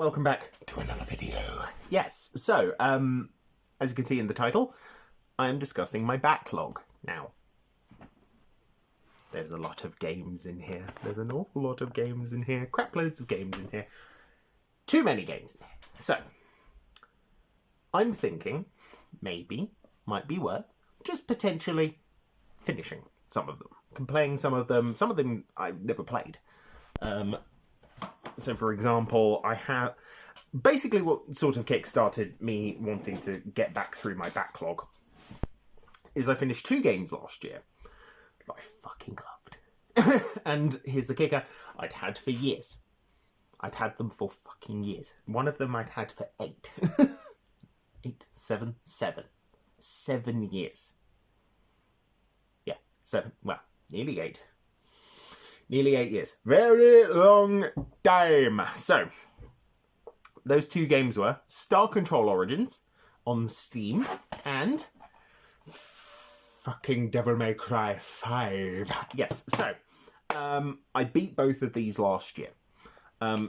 welcome back to another video. Yes, so, as you can see in the title, I am discussing my backlog. Now, there's a lot of games in here. There's an awful lot of games in here. Crap loads of games in here. Too many games in here. So, I'm thinking, maybe, might be worth just potentially finishing some of them. Playing some of them I've never played. So, for example, I have... Basically, what sort of kickstarted me wanting to get back through my backlog is I finished 2 games last year that I fucking loved. And here's the kicker. I'd had for years. I'd had them for fucking years. One of them I'd had for 8. 7 years. Yeah, 7. Well, nearly 8. Nearly 8 years. Very long time. So, those 2 games were Star Control Origins on Steam and fucking Devil May Cry 5. Yes, so, I beat both of these last year.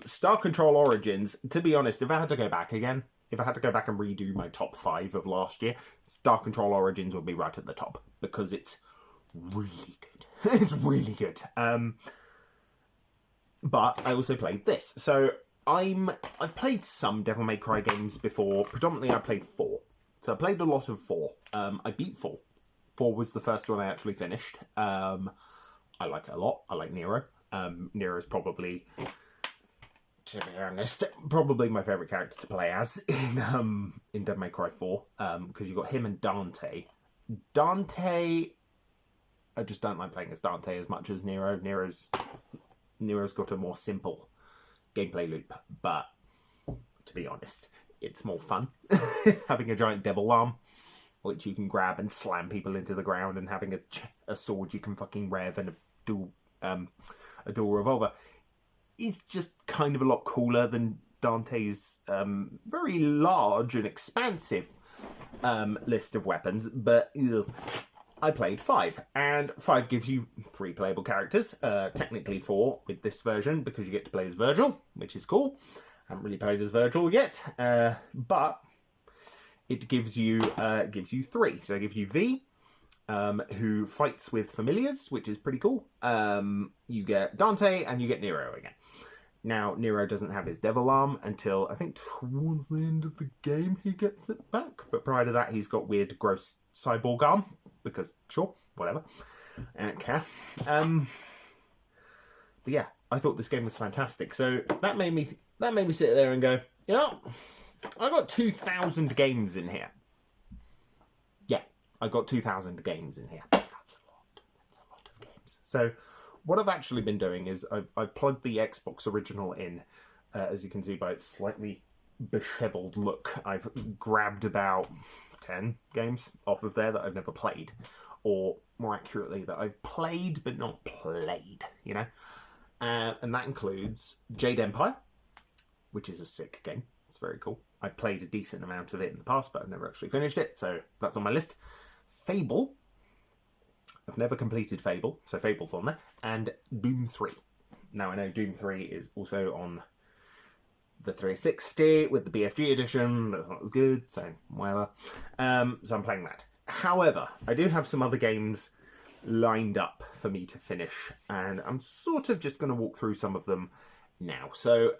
Star Control Origins, to be honest, if I had to go back again, if I had to go back and redo my top 5 of last year, Star Control Origins would be right at the top because it's really good. It's really good. But I also played this. So I've played some Devil May Cry games before. Predominantly I played 4. So I played a lot of 4. I beat 4. 4 was the first one I actually finished. I like it a lot. I like Nero. Nero's probably, to be honest, probably my favourite character to play as in Devil May Cry 4. Because you've got him and Dante. Dante... I just don't like playing as Dante as much as Nero. Nero's got a more simple gameplay loop, but to be honest, it's more fun having a giant devil arm, which you can grab and slam people into the ground, and having a sword you can fucking rev and a dual revolver. It's just kind of a lot cooler than Dante's very large and expansive list of weapons, but I played 5, and 5 gives you 3 playable characters, technically 4 with this version, because you get to play as Virgil, which is cool. I haven't really played as Virgil yet, but it gives you 3. So it gives you V, who fights with familiars, which is pretty cool. You get Dante, and you get Nero again. Now, Nero doesn't have his devil arm until, I think, towards the end of the game he gets it back. But prior to that, he's got weird, gross cyborg arm. Because, sure, whatever. I don't care. But yeah, I thought this game was fantastic. So that made me sit there and go, you know, I got 2,000 games in here. Yeah, I got 2,000 games in here. That's a lot. That's a lot of games. So what I've actually been doing is I've plugged the Xbox original in, as you can see by its slightly becheveled look. I've grabbed about 10 games off of there that I've never played, or more accurately that I've played but not played, you know, and that includes Jade Empire, which is a sick game. It's very cool. I've played a decent amount of it in the past, but I've never actually finished it, so that's on my list. Fable, I've never completed Fable, so Fable's on there, and Doom 3. Now I know Doom 3 is also on the 360 with the BFG edition. That's not as good, so whatever. So I'm playing that. However, I do have some other games lined up for me to finish, and I'm sort of just going to walk through some of them now. So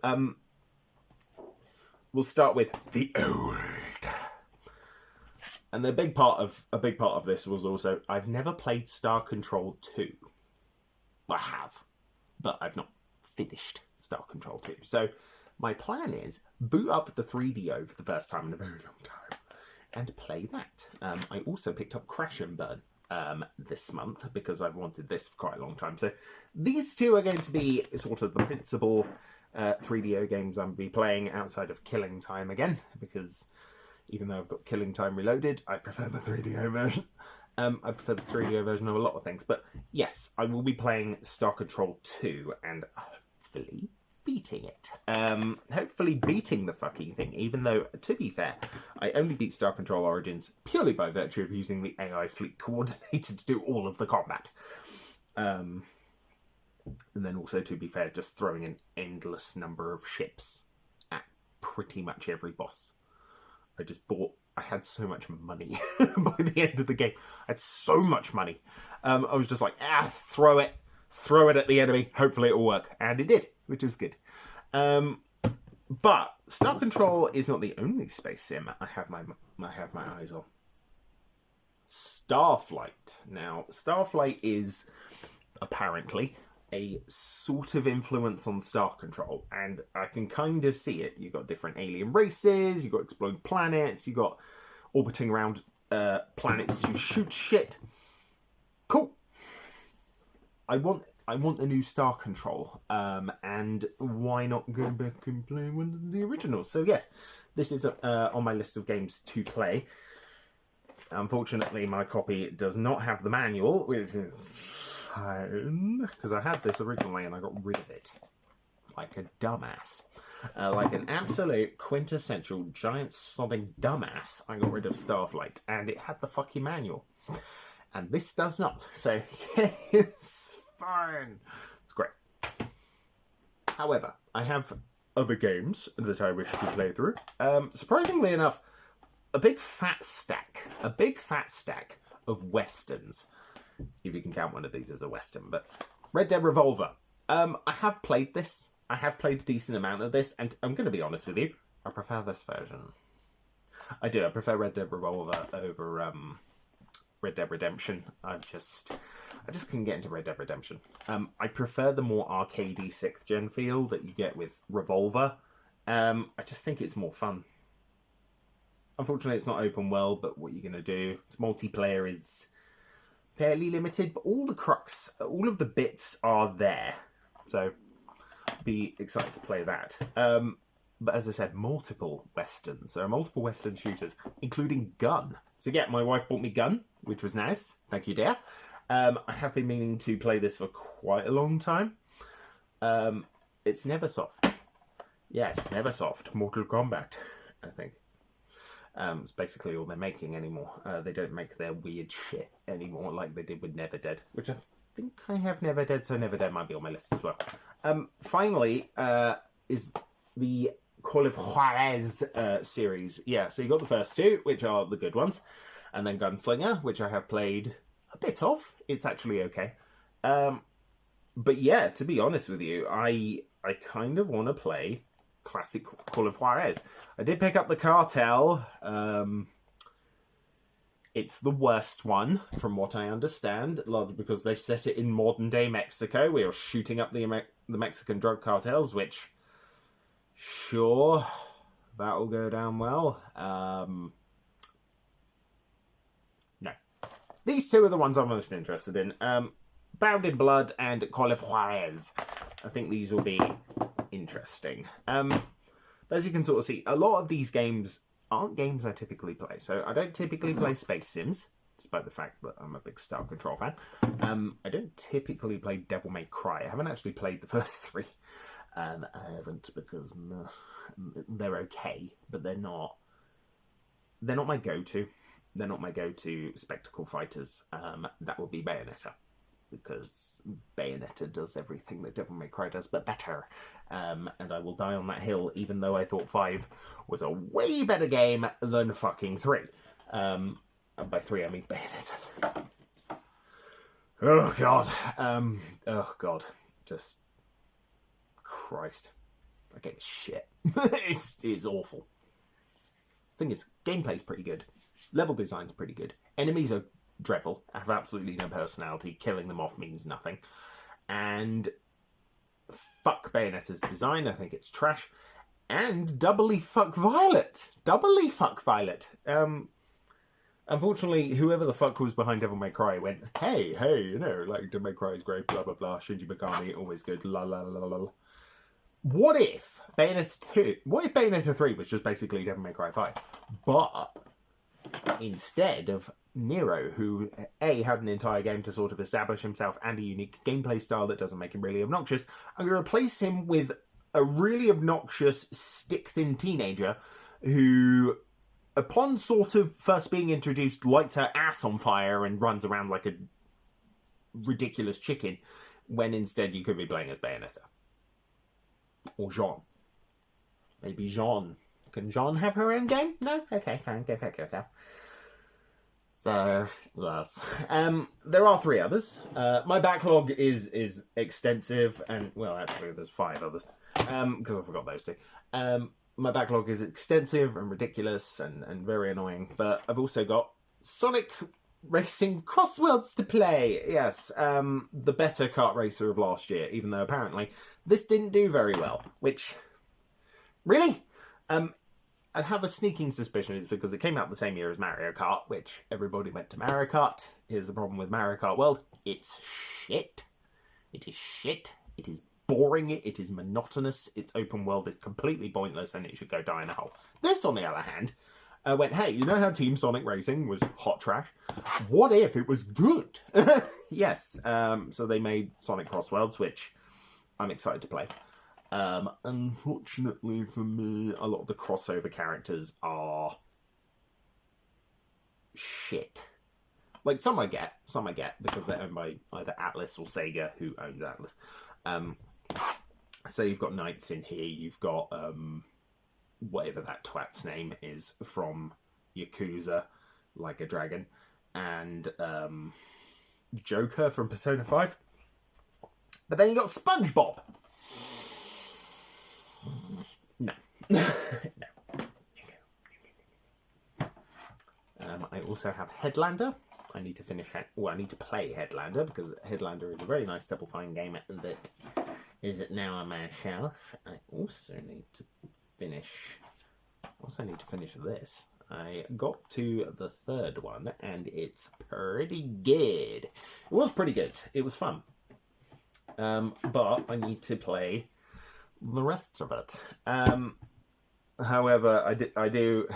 we'll start with the old. And the big part of this was also I've never played Star Control 2. I have, but I've not finished Star Control 2. So my plan is boot up the 3DO for the first time in a very long time and play that. I also picked up Crash and Burn this month because I've wanted this for quite a long time. So these 2 are going to be sort of the principal 3DO games I'm going to be playing outside of Killing Time again, because even though I've got Killing Time Reloaded, I prefer the 3DO version. I prefer the 3DO version of a lot of things. But yes, I will be playing Star Control 2 and hopefully beating it. Hopefully beating the fucking thing, even though, to be fair, I only beat Star Control Origins purely by virtue of using the AI Fleet Coordinator to do all of the combat. And then also, to be fair, just throwing an endless number of ships at pretty much every boss. I had so much money by the end of the game. I had so much money. I was just like, throw it at the enemy. Hopefully it will work. And it did, which was good. But Star Control is not the only space sim I have my eyes on. Starflight. Now, Starflight is apparently a sort of influence on Star Control, and I can kind of see it. You've got different alien races, you've got exploring planets, you've got orbiting around planets to shoot shit. Cool. I want the new Star Control, and why not go back and play one of the originals? So yes, this is on my list of games to play. Unfortunately, my copy does not have the manual, which is fine, because I had this originally and I got rid of it. Like a dumbass. Like an absolute quintessential giant sodding dumbass, I got rid of Starflight, and it had the fucking manual. And this does not, so it's fine. It's great. However, I have other games that I wish to play through. Surprisingly enough, a big fat stack of westerns, if you can count one of these as a western. But Red Dead Revolver, I have played this. I have played a decent amount of this, and I'm going to be honest with you, I prefer this version. I do. I prefer Red Dead Revolver over Red Dead Redemption. I just couldn't get into Red Dead Redemption. I prefer the more arcadey 6th gen feel that you get with Revolver. I just think it's more fun. Unfortunately, it's not open world, but what are you going to do? Its multiplayer is fairly limited, but all of the bits are there. So, be excited to play that. But as I said, multiple westerns. There are multiple western shooters, including Gun. So yeah, my wife bought me Gun, which was nice. Thank you, dear. I have been meaning to play this for quite a long time. It's Neversoft. Yes, Neversoft. Mortal Kombat, I think. It's basically all they're making anymore. They don't make their weird shit anymore like they did with Never Dead, which I think I have Never Dead, so Never Dead might be on my list as well. Finally, is the Call of Juarez series. Yeah, so you got the first two, which are the good ones, and then Gunslinger, which I have played a bit of. It's actually okay. But yeah, to be honest with you, I kind of want to play classic Call of Juarez. I did pick up the Cartel. It's the worst one, from what I understand, largely because they set it in modern-day Mexico. We are shooting up the Mexican drug cartels, which, sure, that'll go down well. No. These two are the ones I'm most interested in. Bound in Blood and Call of Juarez. I think these will be interesting. But as you can sort of see, a lot of these games aren't games I typically play. So I don't typically play Space Sims, despite the fact that I'm a big Star Control fan. I don't typically play Devil May Cry. I haven't actually played the first three. I haven't because they're okay, but they're not my go-to. They're not my go-to spectacle fighters. That would be Bayonetta, because Bayonetta does everything that Devil May Cry does, but better. And I will die on that hill, even though I thought 5 was a way better game than fucking 3. And by 3, I mean Bayonetta 3. Oh, God. Oh, God. Just... Christ. That game is shit. It's awful. Thing is, gameplay's pretty good. Level design's pretty good. Enemies are dreadful, have absolutely no personality. Killing them off means nothing. And fuck Bayonetta's design. I think it's trash. And doubly fuck Violet. Doubly fuck Violet. Unfortunately, whoever the fuck was behind Devil May Cry went, hey, you know, like, Devil May Cry is great, blah, blah, blah. Shinji Mikami, always good, la, la, la, la, la. What if Bayonetta 3 was just basically Devil May Cry 5? But instead of Nero, who A, had an entire game to sort of establish himself and a unique gameplay style that doesn't make him really obnoxious, I'm going to replace him with a really obnoxious, stick-thin teenager who, upon sort of first being introduced, lights her ass on fire and runs around like a ridiculous chicken, when instead you could be playing as Bayonetta. Or Jean. Maybe Jean. Can Jean have her own game? No? Okay, fine. Go fuck yourself. So, yes. There are 3 others. My backlog is extensive, and, well, actually, there's 5 others. Because I forgot those 2. My backlog is extensive and ridiculous and very annoying, but I've also got Sonic Racing Crossworlds to play. Yes, the better kart racer of last year, even though apparently this didn't do very well, which... Really? I have a sneaking suspicion it's because it came out the same year as Mario Kart, which everybody went to Mario Kart. Here's the problem with Mario Kart World. It's shit. It is shit. It is boring. It is monotonous. Its open world is completely pointless and it should go die in a hole. This, on the other hand, went, hey, you know how Team Sonic Racing was hot trash? What if it was good? Yes. So they made Sonic Crossworlds, which I'm excited to play. Unfortunately for me, a lot of the crossover characters are shit. Like, some I get because they're owned by either Atlas or Sega, who owns Atlas. So you've got Knights in here, you've got whatever that twat's name is from Yakuza, Like a Dragon, and Joker from Persona 5. But then you got SpongeBob. No. No. I also have Headlander. I need to finish... I need to play Headlander, because Headlander is a very nice Double Fine game that is now on my shelf. I also need to finish... this. I got to the 3rd one, and it's pretty good. It was pretty good. It was fun. But I need to play the rest of it. However, I do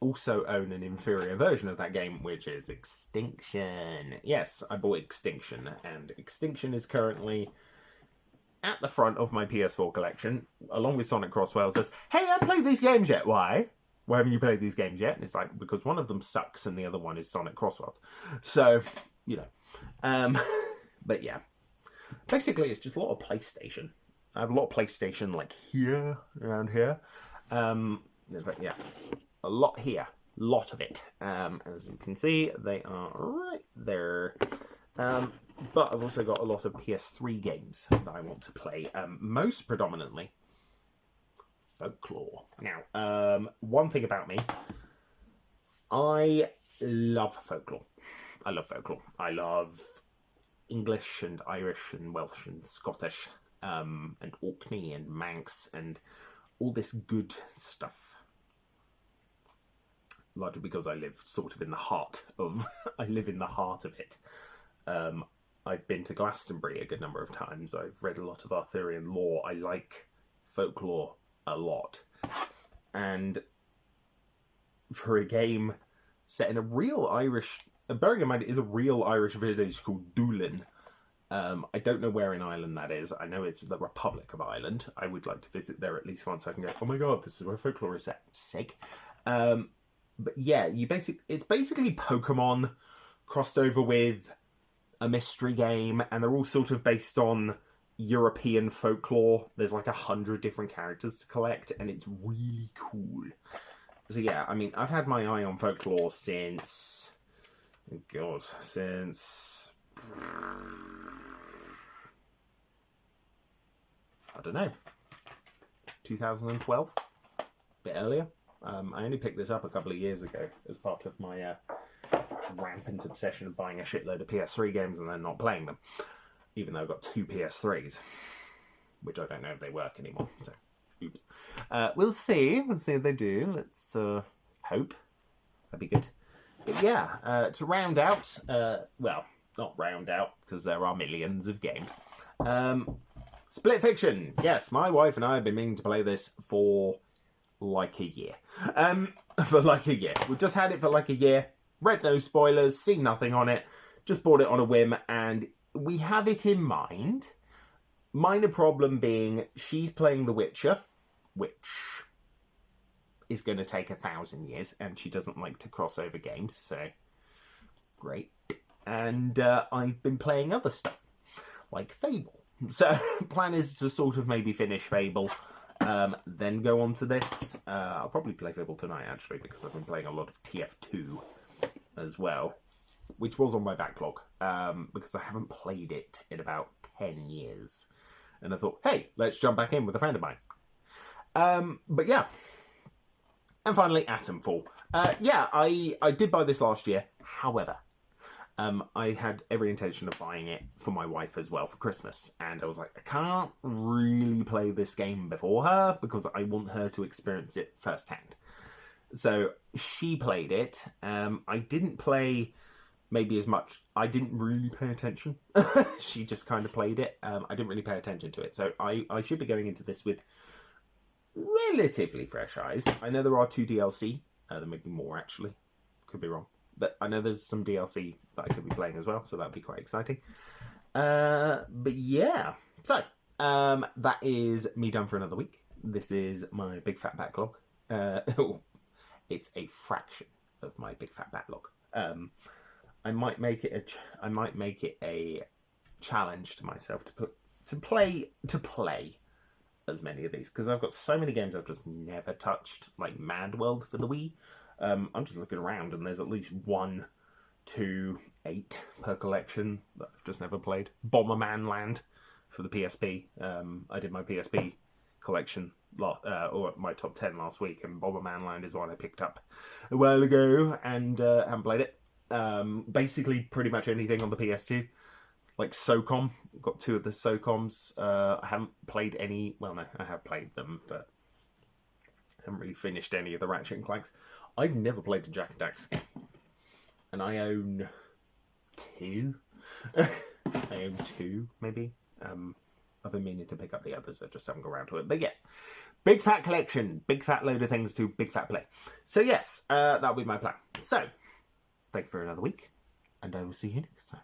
also own an inferior version of that game, which is Extinction. Yes, I bought Extinction, and Extinction is currently at the front of my PS4 collection, along with Sonic Crossworlds. Says, hey, I haven't played these games yet. Why? Why haven't you played these games yet? And it's like, because one of them sucks and the other one is Sonic Crossworlds. So, you know. But yeah. Basically, it's just a lot of PlayStation. I have a lot of PlayStation, like, here, around here. But yeah, a lot here. Lot of it. As you can see, they are right there. But I've also got a lot of PS3 games that I want to play. Most predominantly, Folklore. Now, one thing about me, I love Folklore. I love Folklore. I love English and Irish and Welsh and Scottish, and Orkney and Manx and all this good stuff. Largely because I live sort of in the heart of... I live in the heart of it. I've been to Glastonbury a good number of times. I've read a lot of Arthurian lore. I like Folklore a lot. And for a game set in a real Irish... bearing in mind, it is a real Irish village called Doolin. I don't know where in Ireland that is. I know it's the Republic of Ireland. I would like to visit there at least once. I can go, oh my god, this is where Folklore is set. Sick. But yeah, it's basically Pokemon crossed over with a mystery game, and they're all sort of based on European folklore. There's like 100 different characters to collect, and it's really cool. So yeah, I mean, I've had my eye on Folklore since... God, since... I don't know. 2012? A bit earlier. I only picked this up a couple of years ago as part of my rampant obsession of buying a shitload of PS3 games and then not playing them. Even though I've got 2 PS3s. Which I don't know if they work anymore. So, oops. We'll see. We'll see if they do. Let's hope. That'd be good. But yeah, to round out... well, not round out, because there are millions of games. Split Fiction. Yes, my wife and I have been meaning to play this for like a year. We've just had it for like a year. Read no spoilers, seen nothing on it. Just bought it on a whim, and we have it in mind. Minor problem being she's playing The Witcher, which is going to take 1,000 years, and she doesn't like to cross over games, so great. And I've been playing other stuff, like Fable. So plan is to sort of maybe finish Fable, Then go on to this. I'll probably play Fibble tonight, actually, because I've been playing a lot of TF2 as well, which was on my backlog, because I haven't played it in about 10 years. And I thought, hey, let's jump back in with a friend of mine. But yeah. And finally, Atomfall. Yeah, I did buy this last year. However, I had every intention of buying it for my wife as well for Christmas. And I was like, I can't really play this game before her because I want her to experience it firsthand. So she played it. I didn't play maybe as much. I didn't really pay attention. She just kind of played it. I didn't really pay attention to it. So I should be going into this with relatively fresh eyes. I know there are 2 DLC. There may be more, actually. Could be wrong. But I know there's some DLC that I could be playing as well, so that'd be quite exciting. But yeah. So, that is me done for another week. This is my big fat backlog. It's a fraction of my big fat backlog. I might make it a challenge to myself to play as many of these, because I've got so many games I've just never touched, like Mad World for the Wii. I'm just looking around and there's at least 1, 2, 8 per collection that I've just never played. Bomberman Land for the PSP. I did my PSP collection, or my top 10 last week, and Bomberman Land is one I picked up a while ago and haven't played it. Basically pretty much anything on the PS2. Like SOCOM, got 2 of the SOCOMs. I haven't played any. Well, no, I have played them, but I haven't really finished any of the Ratchet and Clanks. I've never played a Jak and Daxter, and I own 2. I own 2, maybe. I've been meaning to pick up the others. I just haven't got around to it. But yes, big fat collection, big fat load of things to big fat play. So yes, that'll be my plan. So, thank you for another week, and I will see you next time.